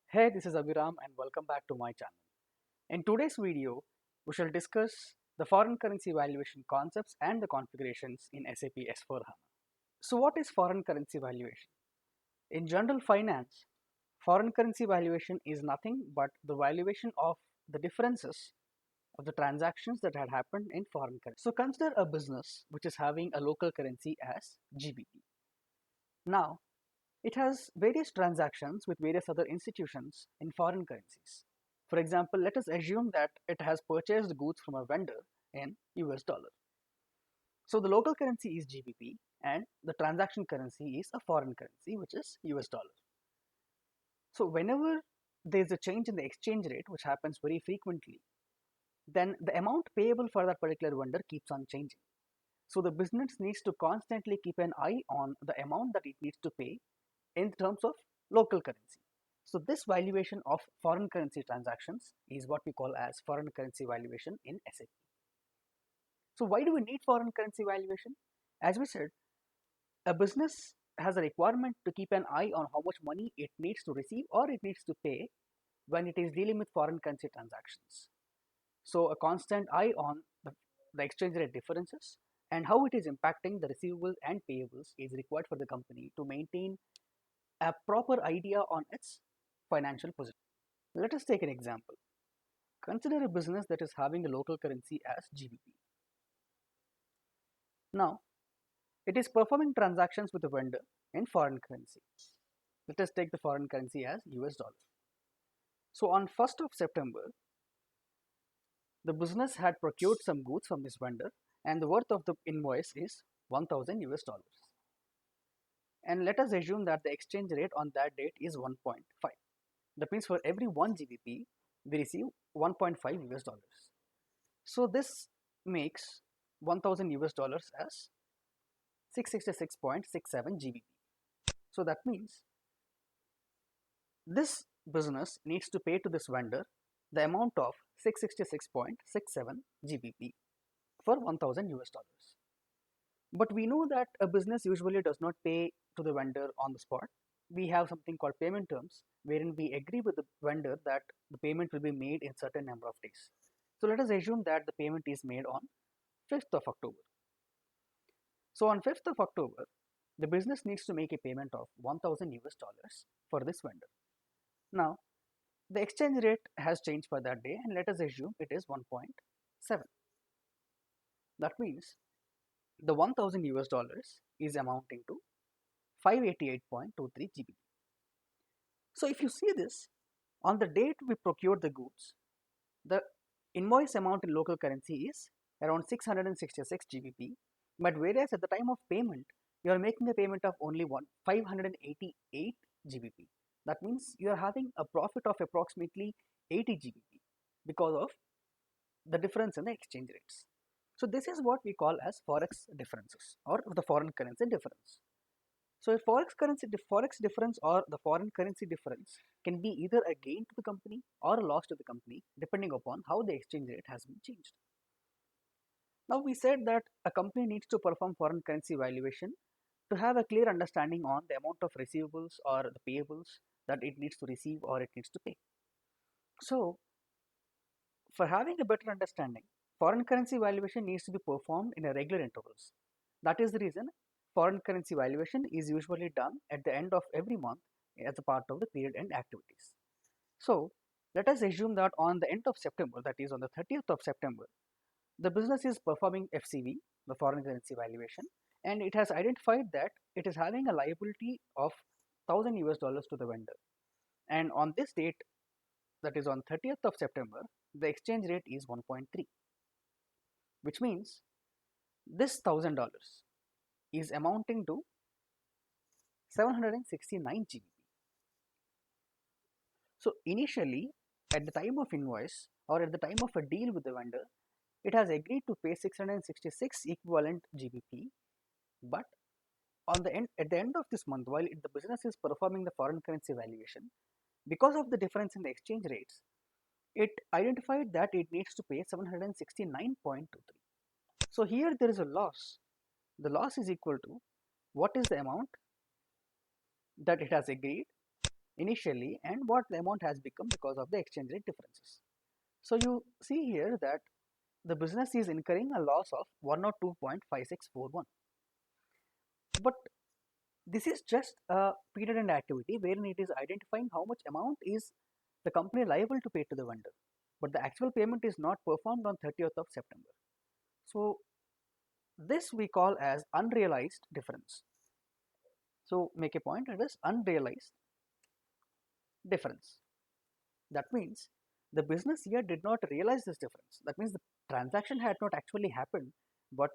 Hey, this is Abhiram and welcome back to my channel. In today's video, we shall discuss the foreign currency valuation concepts and the configurations in SAP S/4HANA. So what is foreign currency valuation? In general finance, foreign currency valuation is nothing but the valuation of the differences of the transactions that had happened in foreign currency. So consider a business which is having a local currency as GBP. Now, it has various transactions with various other institutions in foreign currencies. For example, let us assume that it has purchased goods from a vendor in US dollar. So the local currency is GBP and the transaction currency is a foreign currency, which is US dollar. So whenever there's a change in the exchange rate, which happens very frequently, then the amount payable for that particular vendor keeps on changing. So the business needs to constantly keep an eye on the amount that it needs to pay in terms of local currency. So this valuation of foreign currency transactions is what we call as foreign currency valuation in SAP. So why do we need foreign currency valuation? As we said, a business has a requirement to keep an eye on how much money it needs to receive or it needs to pay when it is dealing with foreign currency transactions. So a constant eye on the exchange rate differences and how it is impacting the receivables and payables is required for the company to maintain a proper idea on its financial position. Let us take an example. Consider a business that is having a local currency as GBP. Now, it is performing transactions with a vendor in foreign currency. Let us take the foreign currency as US dollar. So on 1st of September, the business had procured some goods from this vendor and the worth of the invoice is 1000 US dollars. And let us assume that the exchange rate on that date is 1.5. That means for every 1 GBP, we receive 1.5 US dollars. So this makes 1000 US dollars as 666.67 GBP. So that means this business needs to pay to this vendor the amount of 666.67 GBP for 1000 US dollars. But we know that a business usually does not pay to the vendor on the spot. We have something called payment terms wherein we agree with the vendor that the payment will be made in certain number of days. So let us assume that the payment is made on 5th of October. So on 5th of October, the business needs to make a payment of 1000 US dollars for this vendor. Now, the exchange rate has changed for that day and let us assume it is 1.7. That means the 1000 US dollars is amounting to 588.23 GBP. So if you see this, on the date we procured the goods, the invoice amount in local currency is around 666 GBP, but whereas at the time of payment, you are making a payment of only 588 GBP. That means you are having a profit of approximately 80 GBP because of the difference in the exchange rates. So this is what we call as forex differences or the foreign currency difference. So a forex difference or the foreign currency difference can be either a gain to the company or a loss to the company depending upon how the exchange rate has been changed. Now we said that a company needs to perform foreign currency valuation to have a clear understanding on the amount of receivables or the payables that it needs to receive or it needs to pay. So for having a better understanding, foreign currency valuation needs to be performed in a regular intervals. That is the reason foreign currency valuation is usually done at the end of every month as a part of the period end activities. So let us assume that on the end of September, that is on the 30th of September, the business is performing FCV, the foreign currency valuation, and it has identified that it is having a liability of 1000 US dollars to the vendor. And on this date, that is on 30th of September, the exchange rate is 1.3, which means this $1000 is amounting to 769 GBP. So initially, at the time of invoice or at the time of a deal with the vendor, it has agreed to pay 666 equivalent GBP, but at the end of this month, while the business is performing the foreign currency valuation, because of the difference in the exchange rates, it identified that it needs to pay 769.23. So here there is a loss. The loss is equal to what is the amount that it has agreed initially and what the amount has become because of the exchange rate differences. So you see here that the business is incurring a loss of 102.5641. But this is just a period end activity wherein it is identifying how much amount is the company liable to pay to the vendor. But the actual payment is not performed on 30th of September. So this we call as unrealized difference. So make a point, it is unrealized difference. That means the business here did not realize this difference. That means the transaction had not actually happened, but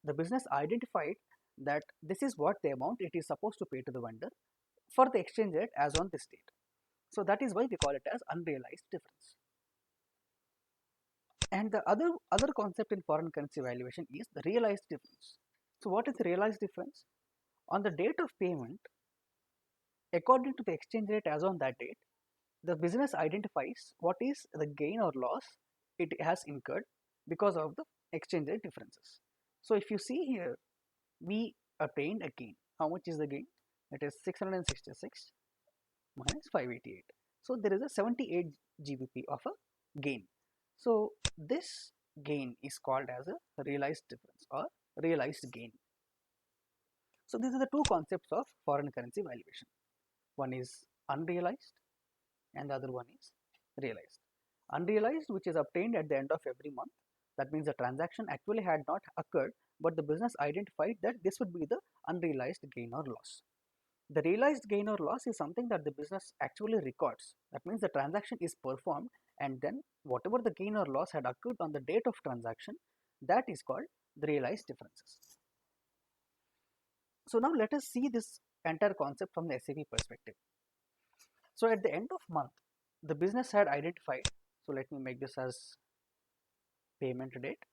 the business identified that this is what the amount it is supposed to pay to the vendor for the exchange rate as on this date. So that is why we call it as unrealized difference. And the other concept in foreign currency valuation is the realized difference. So what is the realized difference? On the date of payment, according to the exchange rate as on that date, the business identifies what is the gain or loss it has incurred because of the exchange rate differences. So if you see here, we obtained a gain. How much is the gain? It is 666 minus 588. So there is a 78 GBP of a gain. So this gain is called as a realized difference or realized gain. So these are the two concepts of foreign currency valuation. One is unrealized and the other one is realized. Unrealized, which is obtained at the end of every month. That means the transaction actually had not occurred, but the business identified that this would be the unrealized gain or loss. The realized gain or loss is something that the business actually records. That means the transaction is performed and then whatever the gain or loss had occurred on the date of transaction, that is called the realized differences. So now let us see this entire concept from the SAP perspective. So at the end of month, the business had identified, so let me make this as payment date,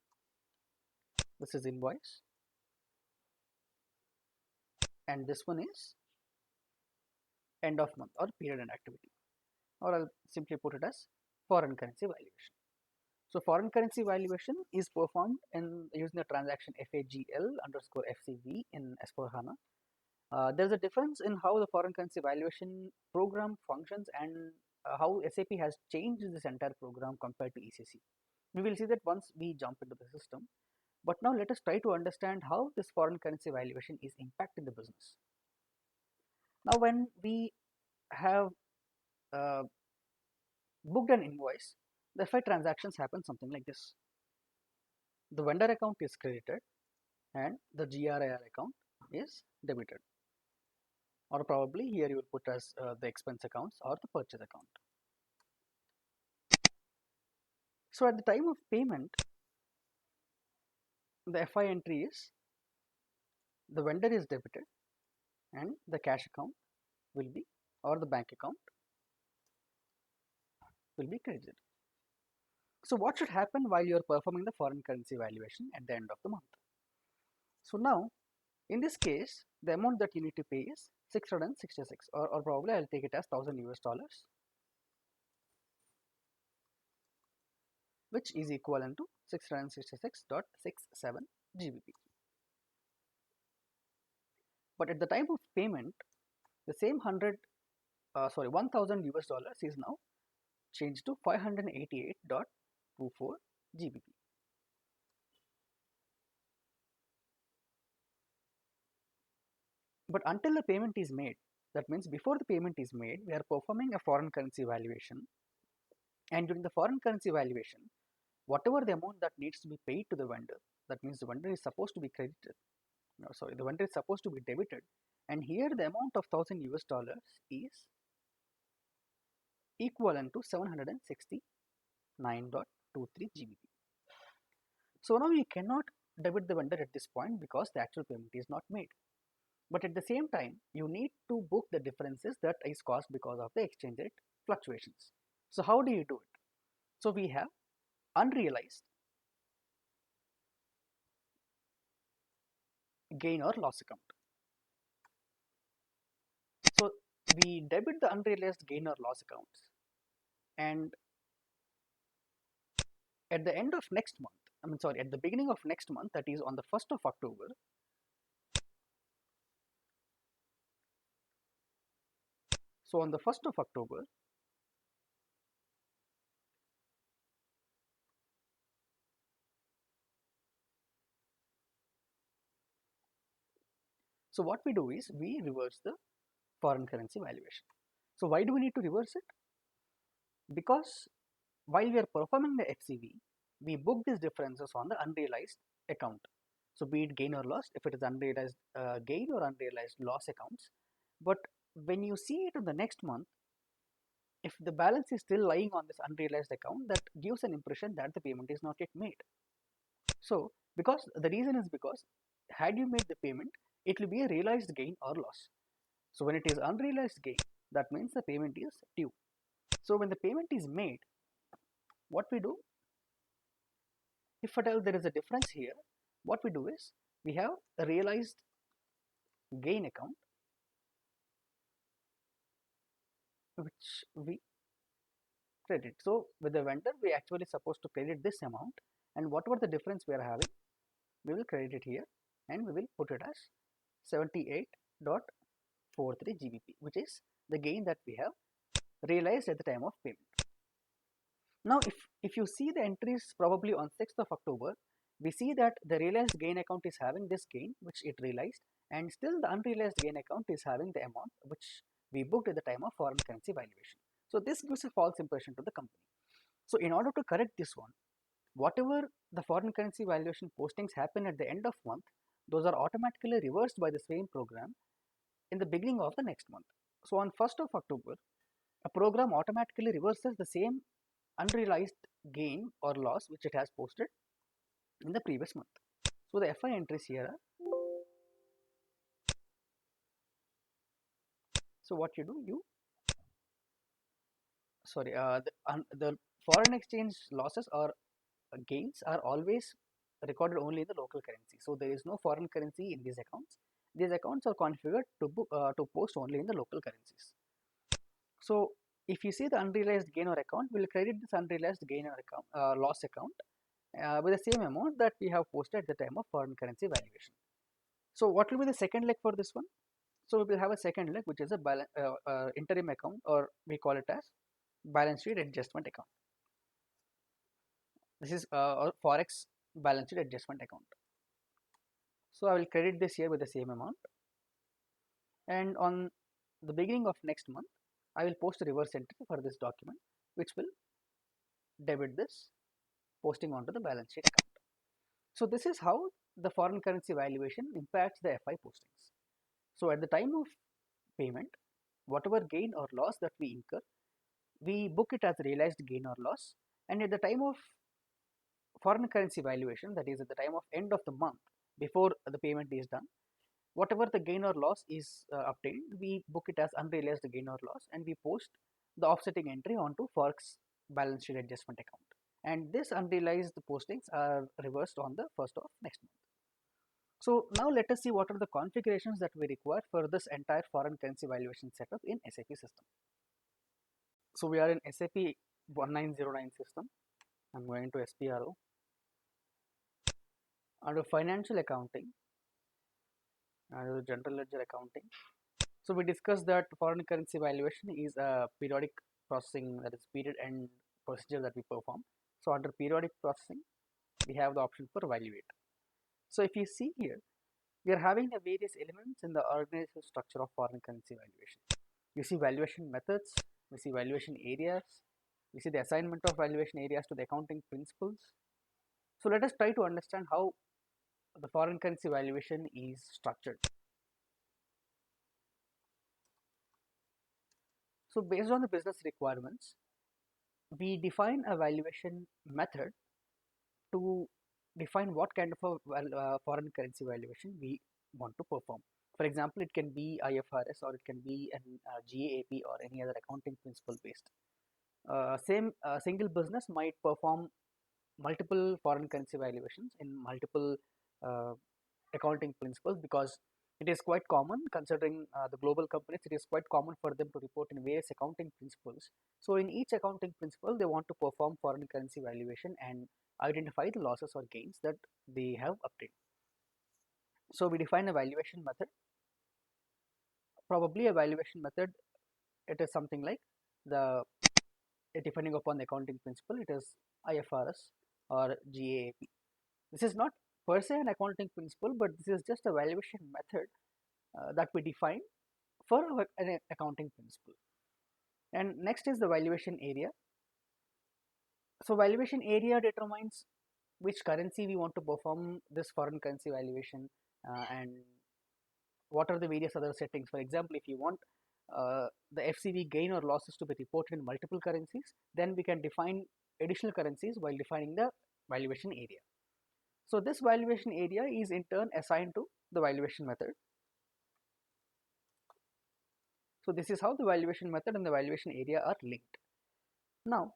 this is invoice, and this one is end of month or period end activity, or I'll simply put it as foreign currency valuation. So foreign currency valuation is performed in using the transaction FAGL underscore FCV in S4HANA. There's a difference in how the foreign currency valuation program functions and how SAP has changed this entire program compared to ECC. We will see that once we jump into the system. But now let us try to understand how this foreign currency valuation is impacting the business. Now when we have uh, booked an invoice, the FI transactions happen something like this. The vendor account is credited and the GRIR account is debited, or probably here you will put as the expense accounts or the purchase account. So at the time of payment, the FI entry is the vendor is debited and the cash account will be, or the bank account will be credited. So what should happen while you are performing the foreign currency valuation at the end of the month? So now in this case, the amount that you need to pay is 666, or probably I'll take it as 1000 US dollars, which is equivalent to 666.67 GBP. But at the time of payment, the same 1000 US dollars is now changed to 588.24 GBP. But until the payment is made, that means before the payment is made, we are performing a foreign currency valuation. And during the foreign currency valuation, whatever the amount that needs to be paid to the vendor, that means the vendor is supposed to be credited, no, sorry, the vendor is supposed to be debited, and here the amount of 1000 US dollars is equivalent to 769.23 GBP. So now you cannot debit the vendor at this point because the actual payment is not made. But at the same time, you need to book the differences that is caused because of the exchange rate fluctuations. So how do you do it? So we have unrealized gain or loss account. So we debit the unrealized gain or loss accounts, and at the end of next month, at the beginning of next month, that is on the 1st of October, So on the 1st of October, so what we do is we reverse the foreign currency valuation. So why do we need to reverse it? Because while we are performing the FCV, we book these differences on the unrealized account. So be it gain or loss, if it is unrealized gain or unrealized loss accounts. But when you see it in the next month, if the balance is still lying on this unrealized account, that gives an impression that the payment is not yet made. So because the reason is because had you made the payment, it will be a realized gain or loss. So when it is unrealized gain, that means the payment is due. So when the payment is made, what we do, if at all there is a difference here, what we do is we have a realized gain account which we credit. So with the vendor, we actually supposed to credit this amount, and whatever the difference we are having, we will credit it here and we will put it as 78.43 GBP, which is the gain that we have realized at the time of payment. Now if you see the entries probably on 6th of October, we see that the realized gain account is having this gain which it realized, and still the unrealized gain account is having the amount which we booked at the time of foreign currency valuation. So this gives a false impression to the company. So in order to correct this one, whatever the foreign currency valuation postings happen at the end of month, those are automatically reversed by the same program in the beginning of the next month. So on 1st of October, a program automatically reverses the same unrealized gain or loss which it has posted in the previous month. So the FI entries here are, so what you do, you sorry the foreign exchange losses or gains are always recorded only in the local currency. So there is no foreign currency in these accounts. These accounts are configured to book to post only in the local currencies. So if you see the unrealized gain or account, we will credit this unrealized gain or account loss account with the same amount that we have posted at the time of foreign currency valuation. So what will be the second leg for this one? So we will have a second leg which is a interim account, or we call it as balance sheet adjustment account. This is our forex balance sheet adjustment account. So I will credit this here with the same amount, and on the beginning of next month I will post a reverse entry for this document which will debit this posting onto the balance sheet account. So this is how the foreign currency valuation impacts the FI postings. So at the time of payment, whatever gain or loss that we incur, we book it as realized gain or loss, and at the time of foreign currency valuation, that is at the time of end of the month before the payment is done, whatever the gain or loss is obtained, we book it as unrealized gain or loss, and we post the offsetting entry onto forex balance sheet adjustment account, and this unrealized postings are reversed on the first of next month. So now let us see what are the configurations that we require for this entire foreign currency valuation setup in SAP system. So we are in SAP 1909 system. I'm going to SPRO. Under financial accounting, under general ledger accounting. So we discussed that foreign currency valuation is a periodic processing, that is period end procedure that we perform. So under periodic processing, we have the option for evaluate. So if you see here, we are having the various elements in the organizational structure of foreign currency valuation. You see valuation methods, we see valuation areas, we see the assignment of valuation areas to the accounting principles. So let us try to understand how the foreign currency valuation is structured. So based on the business requirements, we define a valuation method to define what kind of a foreign currency valuation we want to perform. For example, it can be IFRS, or it can be an GAAP, or any other accounting principle based. Same single business might perform multiple foreign currency valuations in multiple uh, accounting principles, because it is quite common, considering the global companies, it is quite common for them to report in various accounting principles. So in each accounting principle, they want to perform foreign currency valuation and identify the losses or gains that they have obtained. So we define a valuation method. Probably a valuation method it is something like the depending upon the accounting principle, it is IFRS or GAAP. This is not per se an accounting principle, but this is just a valuation method that we define for an accounting principle. And next is the valuation area. So valuation area determines which currency we want to perform this foreign currency valuation, and what are the various other settings. For example, if you want the FCV gain or losses to be reported in multiple currencies, then we can define additional currencies while defining the valuation area. So this valuation area is in turn assigned to the valuation method. So this is how the valuation method and the valuation area are linked. Now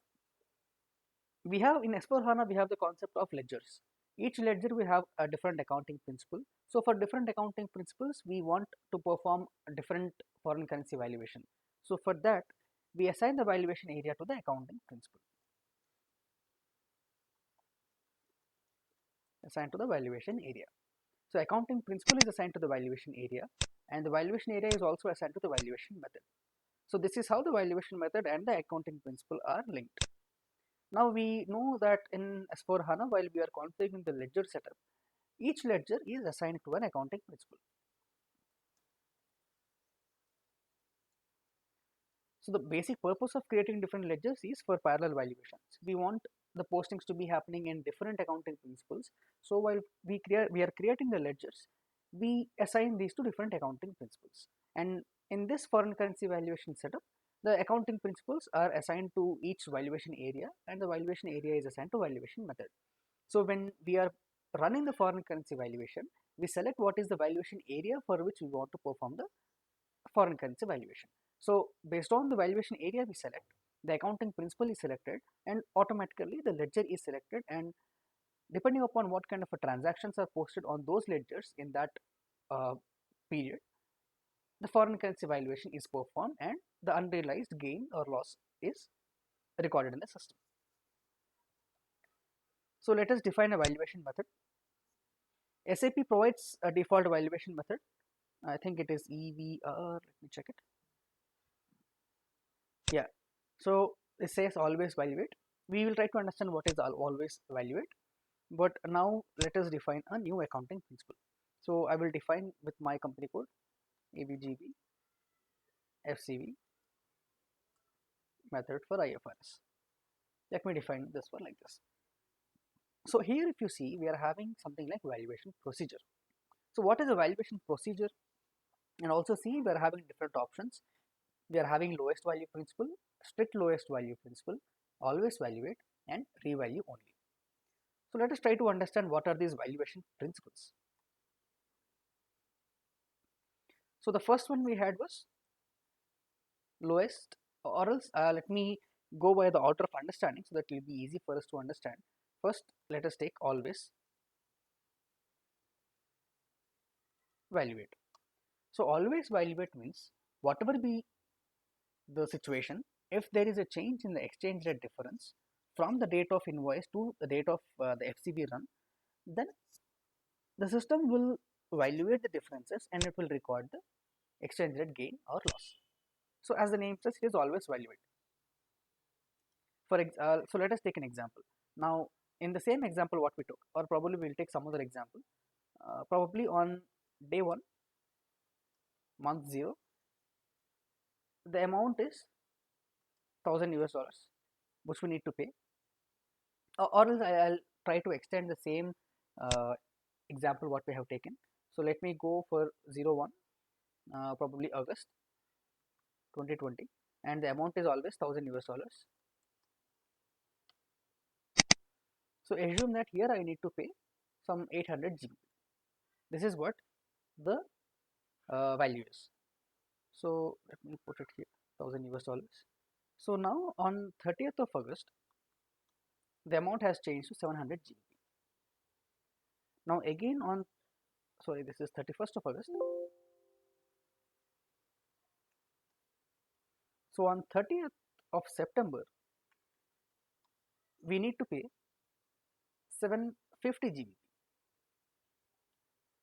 we have in S4HANA, we have the concept of ledgers. Each ledger we have a different accounting principle. So for different accounting principles, we want to perform a different foreign currency valuation. So for that, we assign the valuation area to the accounting principle. Assigned to the valuation area. So accounting principle is assigned to the valuation area, and the valuation area is also assigned to the valuation method. So this is how the valuation method and the accounting principle are linked. Now we know that in S4HANA, while we are configuring the ledger setup, each ledger is assigned to an accounting principle. So the basic purpose of creating different ledgers is for parallel valuations. We want the postings to be happening in different accounting principles. So while we are creating the ledgers, we assign these to different accounting principles. And in this foreign currency valuation setup, the accounting principles are assigned to each valuation area, and the valuation area is assigned to valuation method. So when we are running the foreign currency valuation, we select what is the valuation area for which we want to perform the foreign currency valuation. So based on the valuation area we select, the accounting principle is selected, and automatically the ledger is selected, and depending upon what kind of transactions are posted on those ledgers in that period, the foreign currency valuation is performed and the unrealized gain or loss is recorded in the system. So let us define a valuation method. SAP provides a default valuation method. I think it is EVR. Let me check it. Yeah. So it says always valuate. We will try to understand what is always valuate. But now let us define a new accounting principle. So I will define with my company code ABGB FCV method for IFRS. Let me define this one like this. So here if you see, we are having something like valuation procedure. So what is a valuation procedure? And also see, we are having different options. We are having lowest value principle, strict lowest value principle, always valuate, and revalue only. So let us try to understand what are these valuation principles. So the first one we had was lowest, or else let me go by the order of understanding so that it will be easy for us to understand. First, let us take always valuate. So always valuate means whatever be the situation, if there is a change in the exchange rate difference from the date of invoice to the date of the FCB run, then the system will evaluate the differences and it will record the exchange rate gain or loss. So as the name says, it is always valuate. So let us take an example. Now in the same example what we took, or probably we'll take some other example, probably on day 1 month 0, the amount is $1000 which we need to pay, or else I'll try to extend the same example what we have taken. So let me go for 01 probably August 2020, and the amount is always $1000. So assume that here I need to pay some 800 GB. This is what the value is. So let me put it here, $1000. So now on 30th of August, the amount has changed to 700 GB. Now again on, sorry, this is 31st of August. So on 30th of September, we need to pay 750 GB,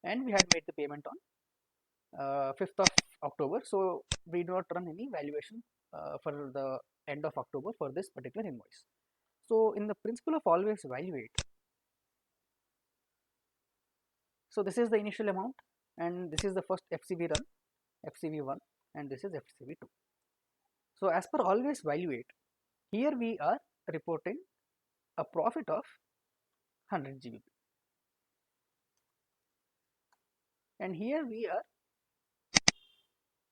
and we had made the payment on 5th of October, so we do not run any valuation for the end of October for this particular invoice. So in the principle of always evaluate, so this is the initial amount and this is the first FCV run, FCV1, and this is FCV2. So as per always evaluate, here we are reporting a profit of 100 GBP, and here we are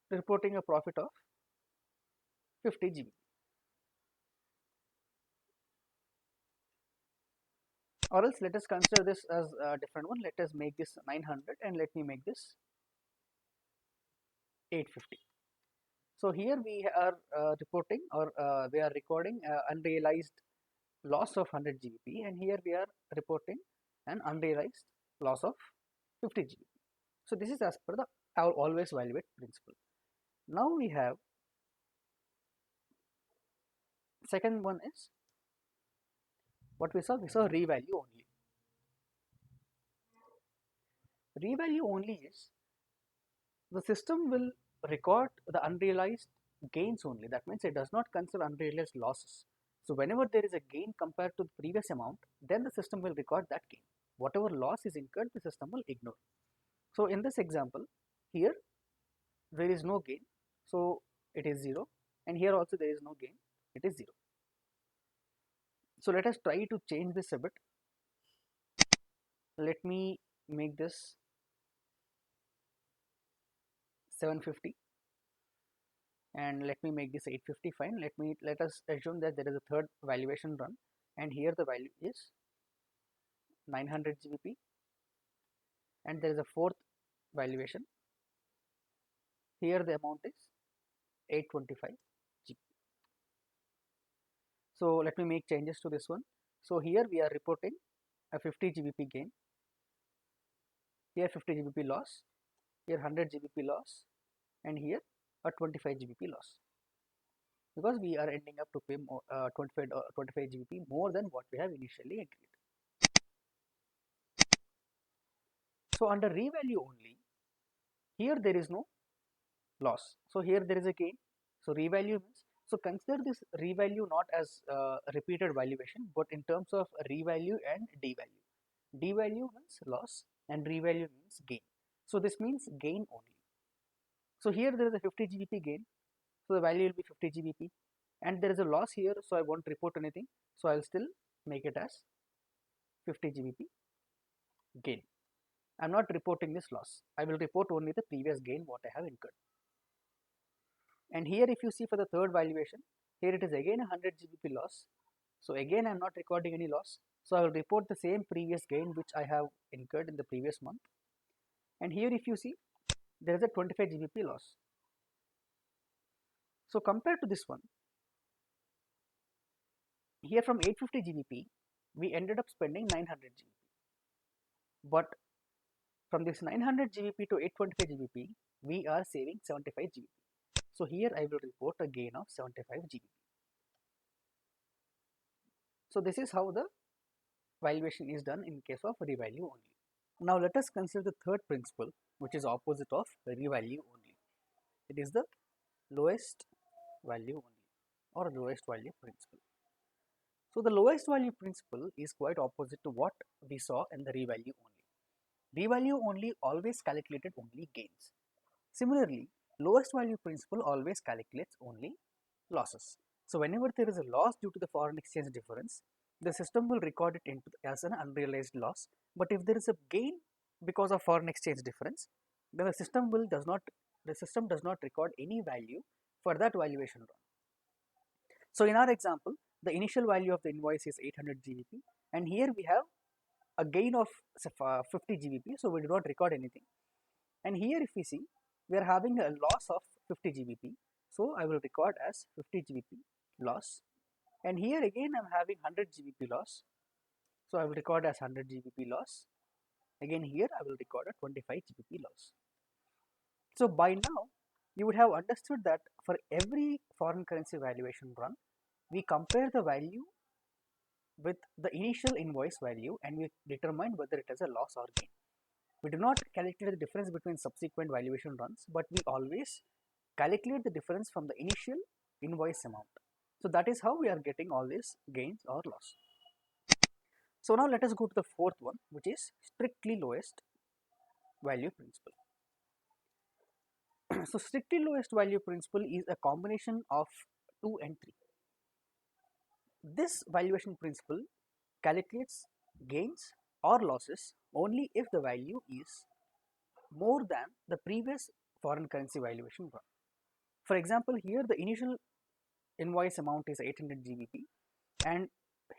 reporting a profit of 50 GBP. Or else let us consider this as a different one. Let us make this 900 and let me make this 850. So here we are reporting, or we are recording unrealized loss of 100 GBP, and here we are reporting an unrealized loss of 50 GBP. So this is as per the always evaluate principle. Now we have second one is what we saw revalue only. Revalue only is the system will record the unrealized gains only. That means it does not consider unrealized losses. So whenever there is a gain compared to the previous amount, then the system will record that gain. Whatever loss is incurred, the system will ignore. So in this example, here there is no gain, so it is 0, and here also there is no gain, it is 0. So let us try to change this a bit. Let me make this 750 and let me make this 850. Fine, let us assume that there is a third valuation run, and here the value is 900 GBP, and there is a fourth valuation. Here the amount is 825 GBP. So let me make changes to this one. So here we are reporting a 50 GBP gain, here 50 GBP loss, here 100 GBP loss, and here a 25 GBP loss, because we are ending up to pay more, 25 GBP more than what we have initially agreed. So under revalue only, here there is no loss, so here there is a gain. So revalue means, so consider this revalue not as repeated valuation, but in terms of revalue and devalue. Devalue means loss and revalue means gain. So this means gain only. So here there is a 50 GBP gain, so the value will be 50 GBP, and there is a loss here, so I won't report anything, so I will still make it as 50 GBP gain. I am not reporting this loss, I will report only the previous gain what I have incurred. And here if you see for the third valuation, here it is again a 100 GBP loss, so again I am not recording any loss, so I will report the same previous gain which I have incurred in the previous month. And here if you see, there is a 25 GBP loss. So compared to this one, here from 850 GBP we ended up spending 900 GBP, but from this 900 GBP to 825 GBP we are saving 75 GBP. So here I will report a gain of 75 GBP. So this is how the valuation is done in case of revalue only. Now let us consider the third principle, which is opposite of revalue only. It is the lowest value only, or lowest value principle. So the lowest value principle is quite opposite to what we saw in the revalue only. Revalue only always calculated only gains. Similarly, lowest value principle always calculates only losses. So whenever there is a loss due to the foreign exchange difference, the system will record it as an unrealized loss. But if there is a gain because of foreign exchange difference, then the system does not record any value for that valuation run. So in our example, the initial value of the invoice is 800 GBP, and here we have a gain of 50 GBP, so we do not record anything. And here if we see, we are having a loss of 50 GBP, so I will record as 50 GBP loss. And here again I am having 100 GBP loss, so I will record as 100 GBP loss. Again here I will record a 25 GBP loss. So by now you would have understood that for every foreign currency valuation run, we compare the value with the initial invoice value and we determine whether it has a loss or gain. We do not calculate the difference between subsequent valuation runs, but we always calculate the difference from the initial invoice amount. So that is how we are getting all these gains or loss. So now let us go to the fourth one, which is strictly lowest value principle. So strictly lowest value principle is a combination of 2 and 3. This valuation principle calculates gains or losses only if the value is more than the previous foreign currency valuation run. For example, here the initial invoice amount is 800 GBP and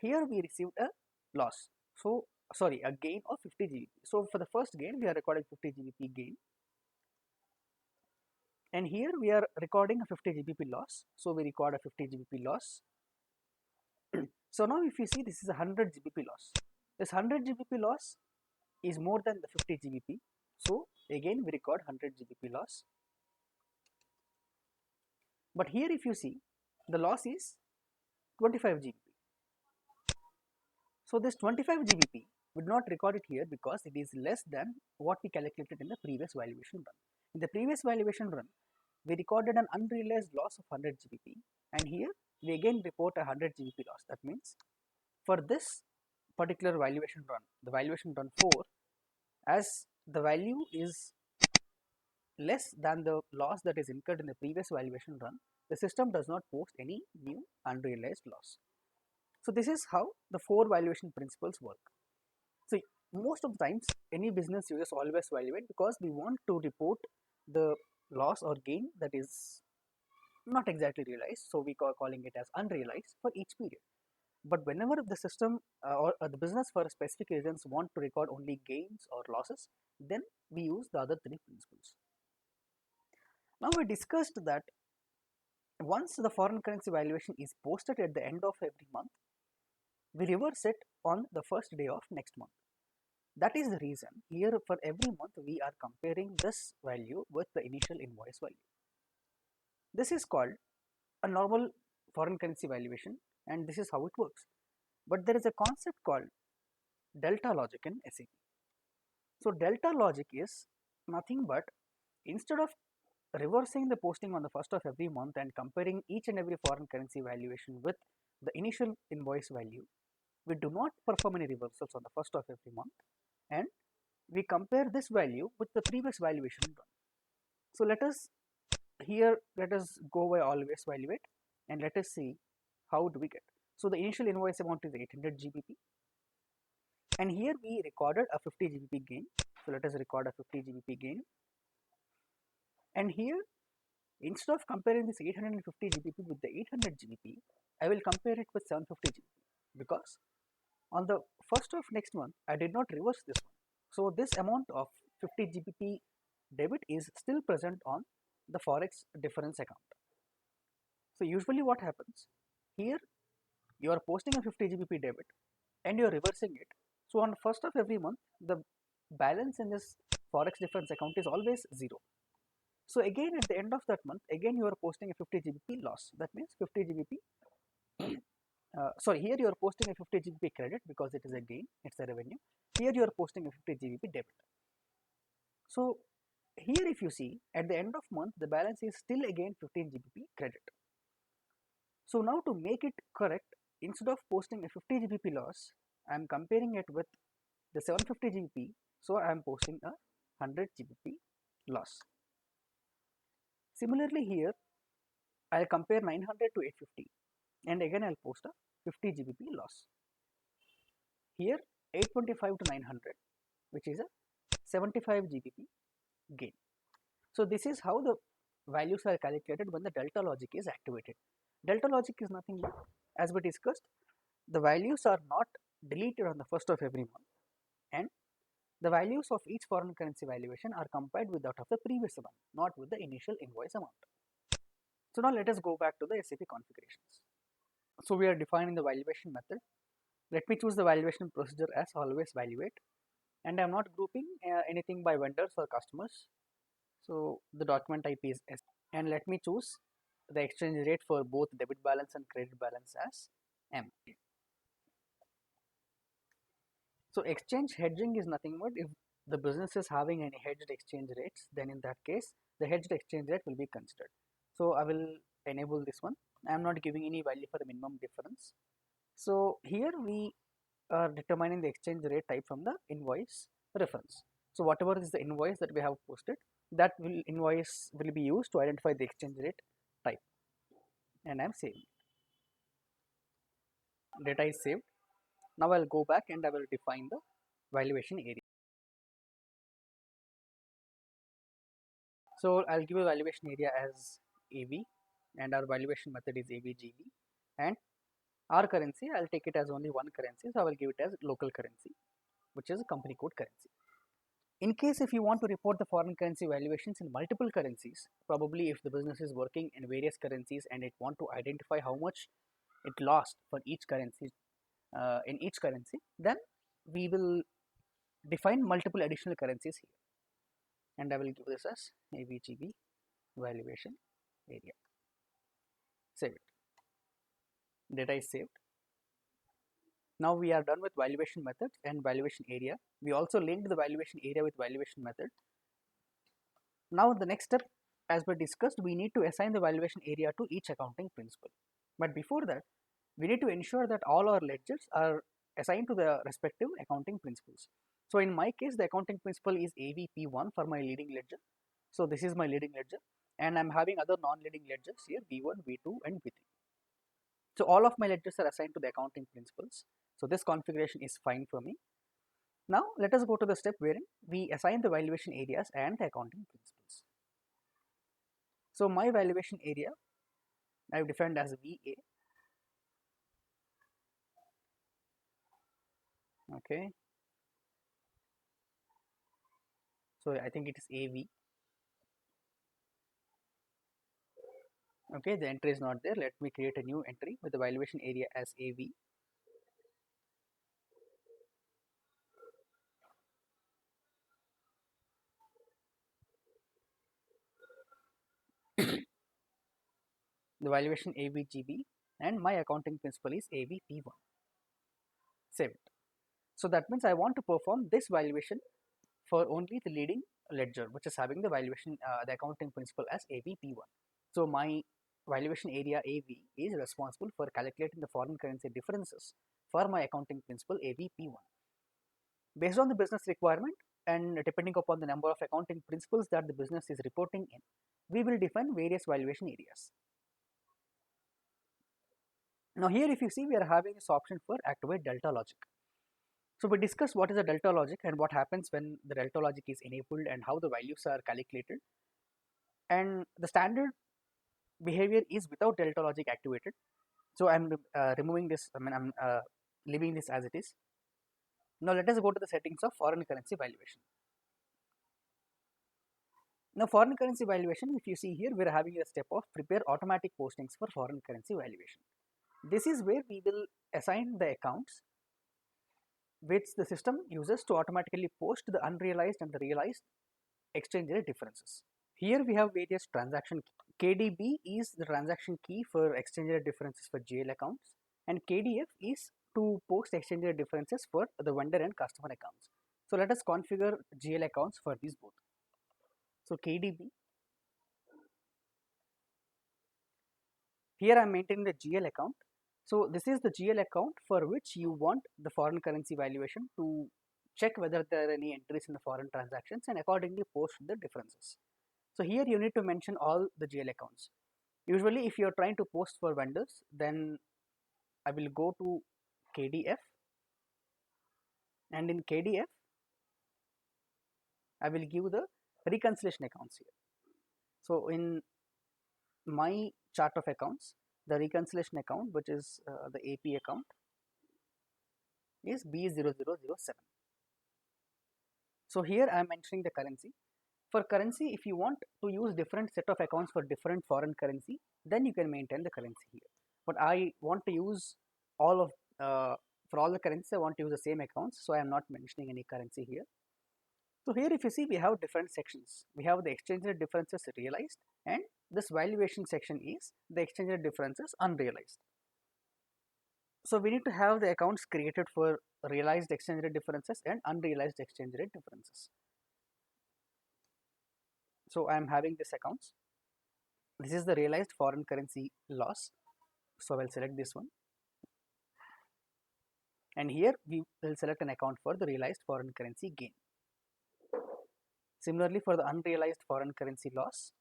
here we received a loss. So sorry, a gain of 50 GBP. So for the first gain we are recording 50 GBP gain, and here we are recording a 50 GBP loss. So we record a 50 GBP loss. So now if you see, this is a 100 GBP loss. This 100 GBP loss is more than the 50 GBP. So again we record 100 GBP loss. But here if you see, the loss is 25 GBP. So this 25 GBP would not record it here because it is less than what we calculated in the previous valuation run. In the previous valuation run, we recorded an unrealized loss of 100 GBP, and here we again report a 100 GBP loss. That means for this particular valuation run, the valuation run 4, as the value is less than the loss that is incurred in the previous valuation run, the system does not post any new unrealized loss. So this is how the 4 valuation principles work. So most of the times any business uses always valuate because we want to report the loss or gain that is not exactly realized, so we are calling it as unrealized for each period. But whenever the system or the business for specific reasons want to record only gains or losses, then we use the other 3 principles. Now we discussed that once the foreign currency valuation is posted at the end of every month, we reverse it on the first day of next month. That is the reason here for every month we are comparing this value with the initial invoice value. This is called a normal foreign currency valuation, and this is how it works. But there is a concept called delta logic in SAP. So delta logic is nothing but, instead of reversing the posting on the first of every month and comparing each and every foreign currency valuation with the initial invoice value, we do not perform any reversals on the first of every month, and we compare this value with the previous valuation run. So let us go by always valuate, and let us see how do we get. So the initial invoice amount is 800 GBP, and here we recorded a 50 GBP gain. So let us record a 50 GBP gain, and here instead of comparing this 850 GBP with the 800 GBP, I will compare it with 750 GBP because on the first of next month I did not reverse this one. So this amount of 50 GBP debit is still present on the forex difference account. So usually what happens here, you are posting a 50 GBP debit and you are reversing it. So on first of every month the balance in this forex difference account is always 0. So again at the end of that month, again you are posting a 50 GBP loss. That means 50 GBP sorry, here you are posting a 50 GBP credit because it is a gain, it's a revenue. Here you are posting a 50 GBP debit. So here if you see, at the end of month the balance is still again 15 GBP credit. So now to make it correct, instead of posting a 50 GBP loss, I am comparing it with the 750 GBP, so I am posting a 100 GBP loss. Similarly here, I will compare 900 to 850 and again I will post a 50 GBP loss. Here 825 to 900, which is a 75 GBP gain. So this is how the values are calculated when the delta logic is activated. Delta logic is nothing but, as we discussed, the values are not deleted on the first of every month, and the values of each foreign currency valuation are compared with that of the previous one, not with the initial invoice amount. So now let us go back to the SAP configurations. So we are defining the valuation method. Let me choose the valuation procedure as always valuate, and I am not grouping anything by vendors or customers. So the document type is S, and let me choose the exchange rate for both debit balance and credit balance as M. So exchange hedging is nothing but, if the business is having any hedged exchange rates, then in that case the hedged exchange rate will be considered. So I will enable this one. I am not giving any value for the minimum difference. So here we are determining the exchange rate type from the invoice reference. So whatever is the invoice that we have posted, that invoice will be used to identify the exchange rate type, and I am saving. Data is saved. Now I'll go back and I will define the valuation area. So I'll give a valuation area as AV, and our valuation method is AVGB, and our currency I'll take it as only one currency, so I will give it as local currency, which is a company code currency. In case if you want to report the foreign currency valuations in multiple currencies, probably if the business is working in various currencies and it want to identify how much it lost for each currency in each currency, then we will define multiple additional currencies here, and I will give this as AVGB valuation area. Save it. Data is saved. Now we are done with valuation method and valuation area. We also linked the valuation area with valuation method. Now the next step, as we discussed, we need to assign the valuation area to each accounting principle. But before that, we need to ensure that all our ledgers are assigned to the respective accounting principles. So in my case, the accounting principle is AVP1 for my leading ledger. So this is my leading ledger, and I'm having other non-leading ledgers here, V1, V2, and V3. So all of my ledgers are assigned to the accounting principles. So this configuration is fine for me. Now let us go to the step wherein we assign the valuation areas and the accounting principles. So my valuation area I have defined as VA. Okay. So I think it is AV. Okay, the entry is not there. Let me create a new entry with the valuation area as AV. The valuation AVGB, and my accounting principle is AVP1. Save it. So that means I want to perform this valuation for only the leading ledger, which is having the valuation, the accounting principle as AVP1. So my valuation area AV is responsible for calculating the foreign currency differences for my accounting principle AVP1. Based on the business requirement and depending upon the number of accounting principles that the business is reporting in, we will define various valuation areas. Now here if you see, we are having this option for activate delta logic. So we discussed what is a delta logic and what happens when the delta logic is enabled and how the values are calculated. And the standard behavior is without delta logic activated. So I'm removing this, I'm leaving this as it is. Now let us go to the settings of foreign currency valuation. Now foreign currency valuation, if you see here, we are having a step of prepare automatic postings for foreign currency valuation. This is where we will assign the accounts which the system uses to automatically post the unrealized and the realized exchange rate differences. Here we have various transaction. KDB is the transaction key for exchange rate differences for GL accounts, and KDF is to post exchange rate differences for the vendor and customer accounts. So let us configure GL accounts for these both. So KDB, here I am maintaining the GL account. So this is the GL account for which you want the foreign currency valuation to check whether there are any entries in the foreign transactions and accordingly post the differences. So here you need to mention all the GL accounts. Usually if you are trying to post for vendors, then I will go to KDF, and in KDF I will give the reconciliation accounts here. So in my chart of accounts, the reconciliation account, which is the AP account, is B0007. So here I am mentioning the currency. For currency, if you want to use different set of accounts for different foreign currency, then you can maintain the currency here. But I want to use all of for all the currencies, I want to use the same accounts, so I am not mentioning any currency here. So here if you see, we have different sections. We have the exchange rate differences realized, and this valuation section is the exchange rate differences unrealized. So we need to have the accounts created for realized exchange rate differences and unrealized exchange rate differences. So I am having this accounts. This is the realized foreign currency loss. So I will select this one, and here we will select an account for the realized foreign currency gain. Similarly, for the unrealized foreign currency loss,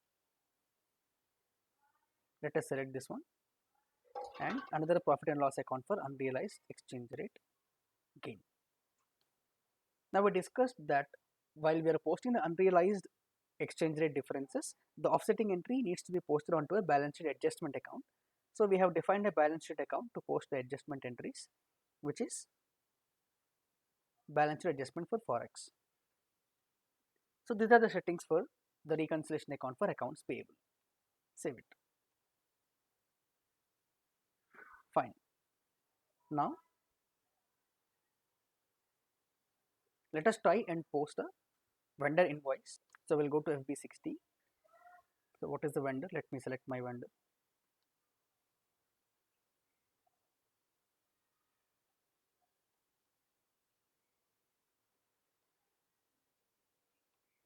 let us select this one, and another profit and loss account for unrealized exchange rate gain. Now we discussed that while we are posting the unrealized exchange rate differences, the offsetting entry needs to be posted onto a balance sheet adjustment account. So we have defined a balance sheet account to post the adjustment entries, which is balance sheet adjustment for forex. So these are the settings for the reconciliation account for accounts payable. Save it. Fine. Now let us try and post a vendor invoice. So we'll go to FB60. So what is the vendor? Let me select my vendor.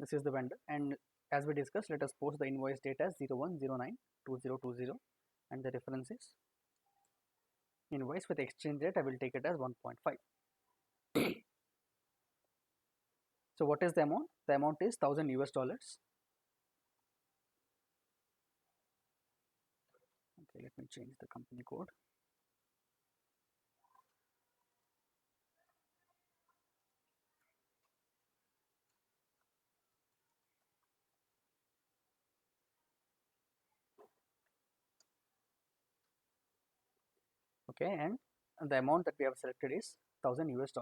This is the vendor, and as we discussed, let us post the invoice date as 01092020, and the reference is invoice with exchange rate. I will take it as 1.5. So what is the amount? The amount is $1000 US. Okay, let me change the company code. Okay, and the amount that we have selected is $1000 US.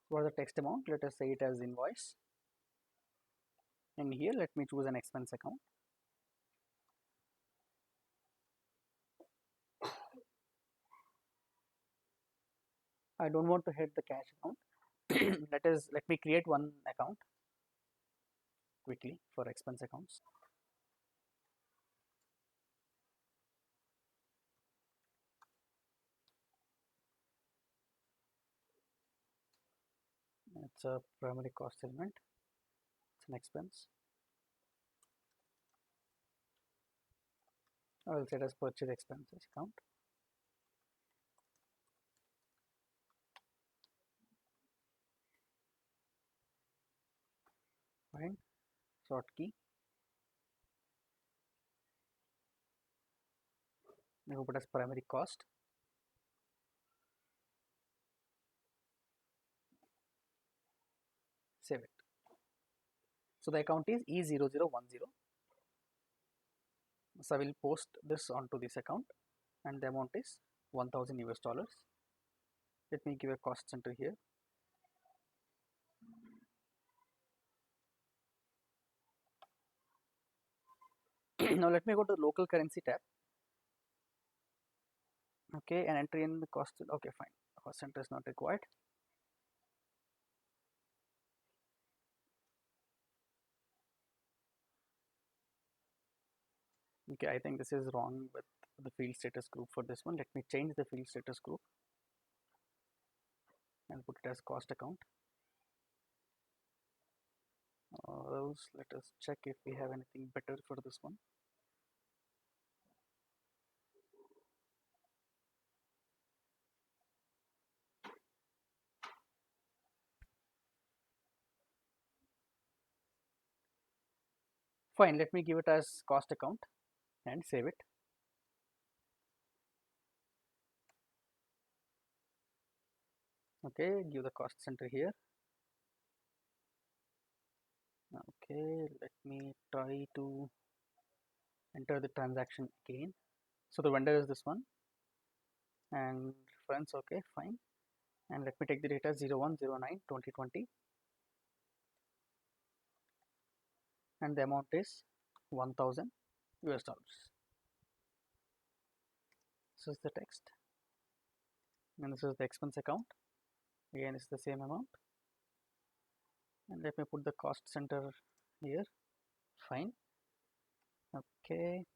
For the text amount, let us say it as invoice, and here let me choose an expense account. I don't want to hit the cash account. Let me create one account quickly for expense accounts. It's a primary cost element. It's an expense. I will set as purchase expenses account. Fine. Short key. I will put as primary cost. Save it. So the account is E0010. So I will post this onto this account, and the amount is $1000 US. Let me give a cost center here. Now let me go to the local currency tab. Okay, and enter in the cost. Okay, fine. Cost center is not required. Okay, I think this is wrong with the field status group for this one. Let me change the field status group and put it as cost account. Or else let us check if we have anything better for this one. Fine, let me give it as cost account and save it. Okay, give the cost center here. Okay, let me try to enter the transaction again. So the vendor is this one, and reference. Okay, fine. And let me take the data 01092020, and the amount is $1000 US. This is the text, and this is the expense account. Again, it's the same amount, and let me put the cost center here. Fine. Okay.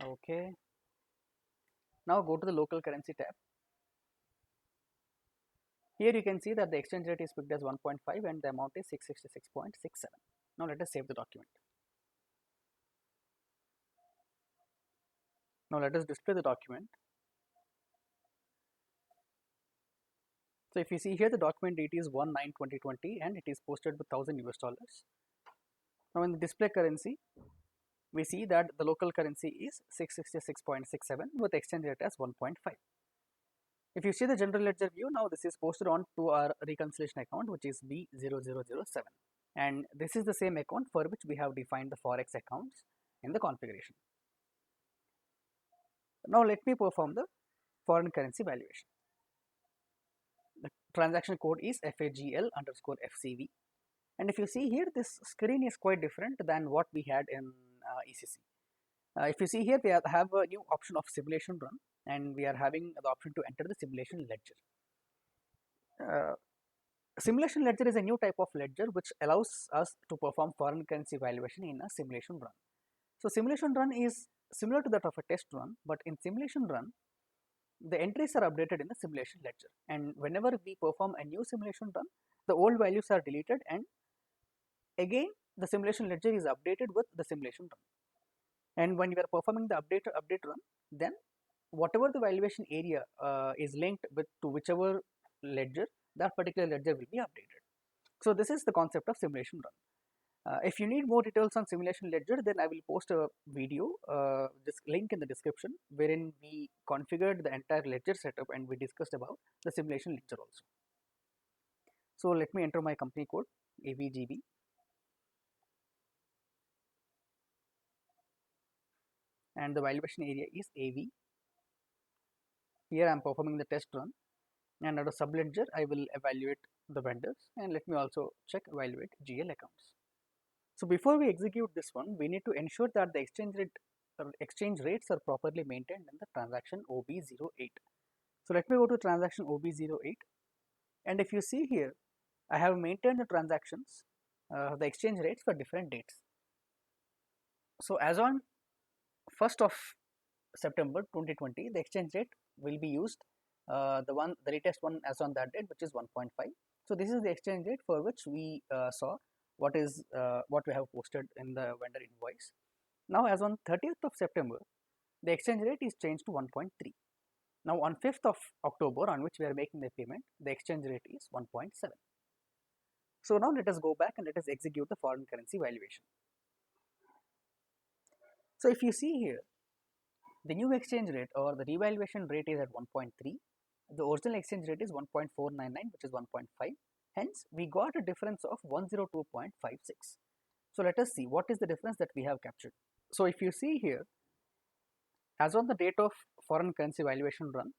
Okay. Now go to the local currency tab. Here you can see that the exchange rate is picked as 1.5 and the amount is 666.67. Now let us save the document. Now let us display the document. So if you see here, the document date is 1/9/2020 and it is posted with $1000 US. Now in the display currency, we see that the local currency is 666.67 with exchange rate as 1.5. If you see the general ledger view, now this is posted on to our reconciliation account, which is B0007, and this is the same account for which we have defined the forex accounts in the configuration. Now let me perform the foreign currency valuation. The transaction code is FAGL_FCV, and if you see here, this screen is quite different than what we had in ECC. If you see here, we have a new option of simulation run, and we are having the option to enter the simulation ledger. Simulation ledger is a new type of ledger which allows us to perform foreign currency valuation in a simulation run. So simulation run is similar to that of a test run, but in simulation run, the entries are updated in the simulation ledger, and whenever we perform a new simulation run, the old values are deleted and again the simulation ledger is updated with the simulation run. And when you are performing the update run, then whatever the valuation area is linked with to whichever ledger, that particular ledger will be updated. So this is the concept of simulation run. If you need more details on simulation ledger, then I will post a video, this link in the description, wherein we configured the entire ledger setup and we discussed about the simulation ledger also. So let me enter my company code AVGB. And the valuation area is AV. Here I am performing the test run, and at a subledger I will evaluate the vendors, and let me also check evaluate GL accounts. So before we execute this one, we need to ensure that the exchange rates are properly maintained in the transaction OB08. So let me go to transaction OB08, and if you see here, I have maintained the transactions, the exchange rates for different dates. So as on 1st of September 2020, the exchange rate will be used, the latest one as on that date, which is 1.5. So this is the exchange rate for which we saw what we have posted in the vendor invoice. Now as on 30th of September, the exchange rate is changed to 1.3. Now on 5th of October, on which we are making the payment, the exchange rate is 1.7. So now let us go back and let us execute the foreign currency valuation. So if you see here, the new exchange rate or the revaluation rate is at 1.3. The original exchange rate is 1.499, which is 1.5. Hence, we got a difference of 102.56. So let us see what is the difference that we have captured. So if you see here, as on the date of foreign currency valuation run,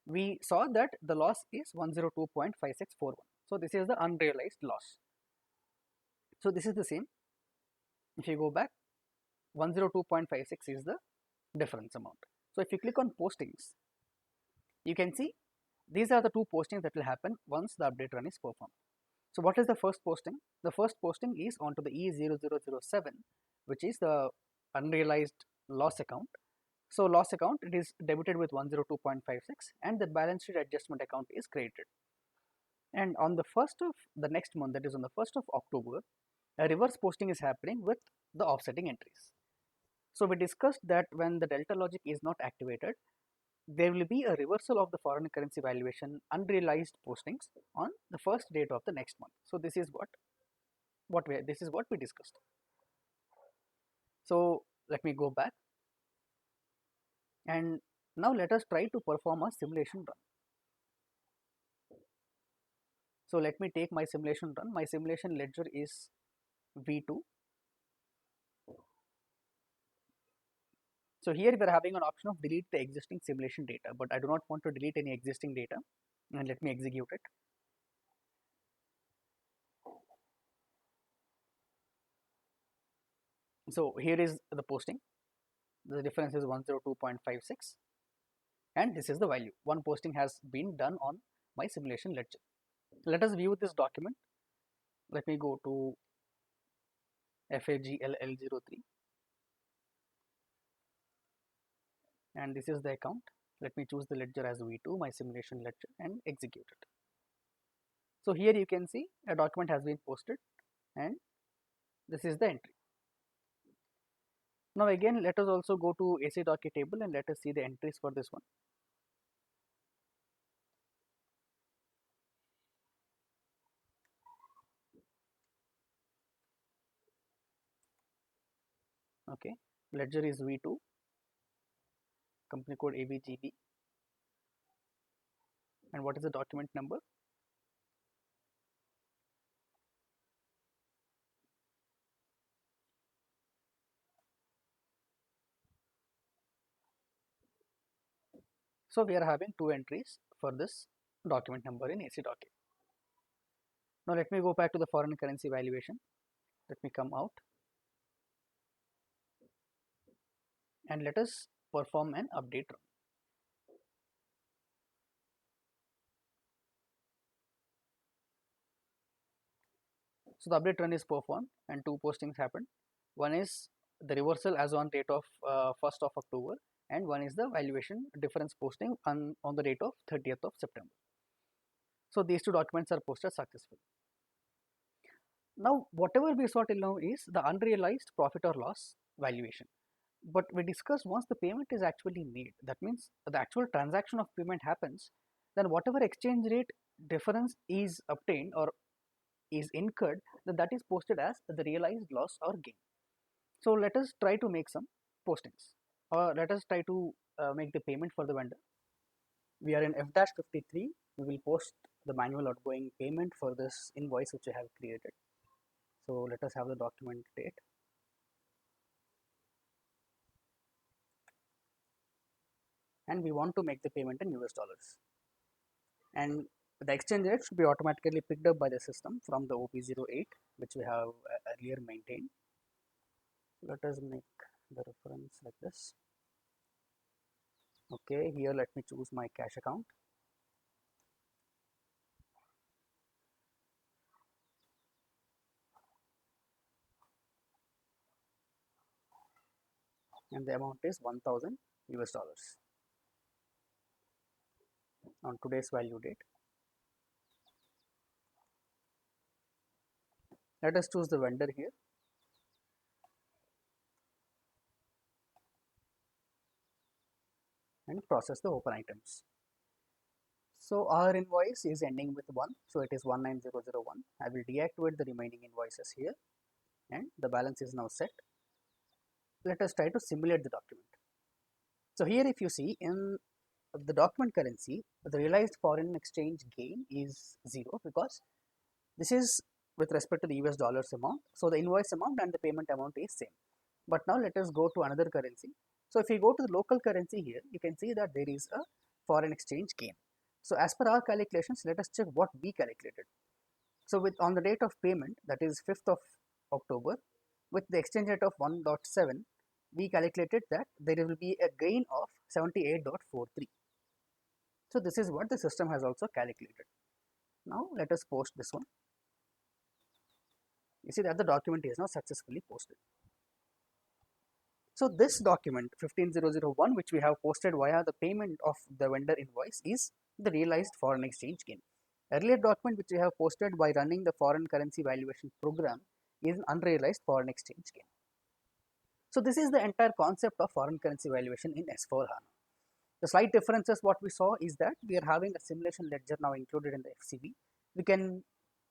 we saw that the loss is 102.5641. So this is the unrealized loss. So this is the same. If you go back, 102.56 is the difference amount. So if you click on postings, you can see these are the two postings that will happen once the update run is performed. So what is the first posting? The first posting is onto the E0007, which is the unrealized loss account. So loss account, it is debited with 102.56 and the balance sheet adjustment account is created. And on the 1st of the next month, that is on the 1st of October, a reverse posting is happening with the offsetting entries. So we discussed that when the delta logic is not activated, there will be a reversal of the foreign currency valuation unrealized postings on the first date of the next month. So this is what we discussed. So let me go back, and now let us try to perform a simulation run. So let me take my simulation run. My simulation ledger is V2. So here we are having an option of delete the existing simulation data, but I do not want to delete any existing data, and let me execute it. So here is the posting. The difference is 102.56, and this is the value. One posting has been done on my simulation ledger. Let us view this document. Let me go to FAGLL03, and this is the account. Let me choose the ledger as V2, my simulation ledger, and execute it. So here you can see a document has been posted and this is the entry. Now again let us also go to AC docket table and let us see the entries for this one. Okay, ledger is V2, company code ABGB, and what is the document number? So we are having two entries for this document number in AC docket. Now let me go back to the foreign currency valuation. Let me come out and let us perform an update run. So the update run is performed and two postings happened. One is the reversal as on date of 1st of October, and one is the valuation difference posting on the date of 30th of September. So these two documents are posted successfully. Now whatever we saw till now is the unrealized profit or loss valuation. But we discussed once the payment is actually made, that means the actual transaction of payment happens, then whatever exchange rate difference is obtained or is incurred, then that is posted as the realized loss or gain. So let us try to make some postings, or let us try to make the payment for the vendor. We are in F-53. We will post the manual outgoing payment for this invoice which we have created. So let us have the document date. And we want to make the payment in US dollars. And the exchange rate should be automatically picked up by the system from the OP08 which we have earlier maintained. Let us make the reference like this. Okay, here let me choose my cash account. And the amount is 1000 US dollars on today's value date. Let us choose the vendor here. And process the open items. So our invoice is ending with 1, so it is 19001. I will deactivate the remaining invoices here and the balance is now set. Let us try to simulate the document. So here if you see in the document currency, the realized foreign exchange gain is 0 because this is with respect to the US dollars amount. So the invoice amount and the payment amount is same. But now let us go to another currency. So if we go to the local currency here, you can see that there is a foreign exchange gain. So as per our calculations, let us check what we calculated. So with on the date of payment, that is 5th of October, with the exchange rate of 1.7, we calculated that there will be a gain of 78.43. So this is what the system has also calculated. Now let us post this one. You see that the document is now successfully posted. So this document 15001 which we have posted via the payment of the vendor invoice is the realized foreign exchange gain. Earlier document which we have posted by running the foreign currency valuation program is an unrealized foreign exchange gain. So this is the entire concept of foreign currency valuation in S4HANA. The slight differences what we saw is that we are having a simulation ledger now included in the FCV. We can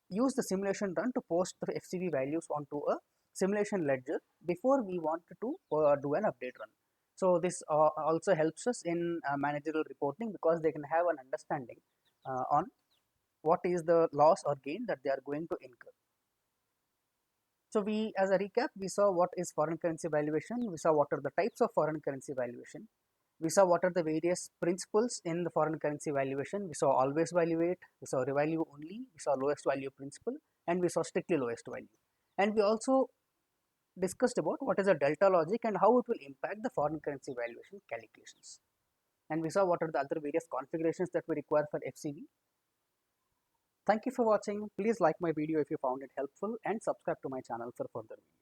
use the simulation run to post the FCV values onto a simulation ledger before we want to do an update run. So this also helps us in managerial reporting because they can have an understanding on what is the loss or gain that they are going to incur. So we, as a recap, we saw what is foreign currency valuation, we saw what are the types of foreign currency valuation, we saw what are the various principles in the foreign currency valuation, we saw always valuate, we saw revalue only, we saw lowest value principle, and we saw strictly lowest value. And we also discussed about what is a delta logic and how it will impact the foreign currency valuation calculations. And we saw what are the other various configurations that we require for FCV. Thank you for watching. Please like my video if you found it helpful and subscribe to my channel for further videos.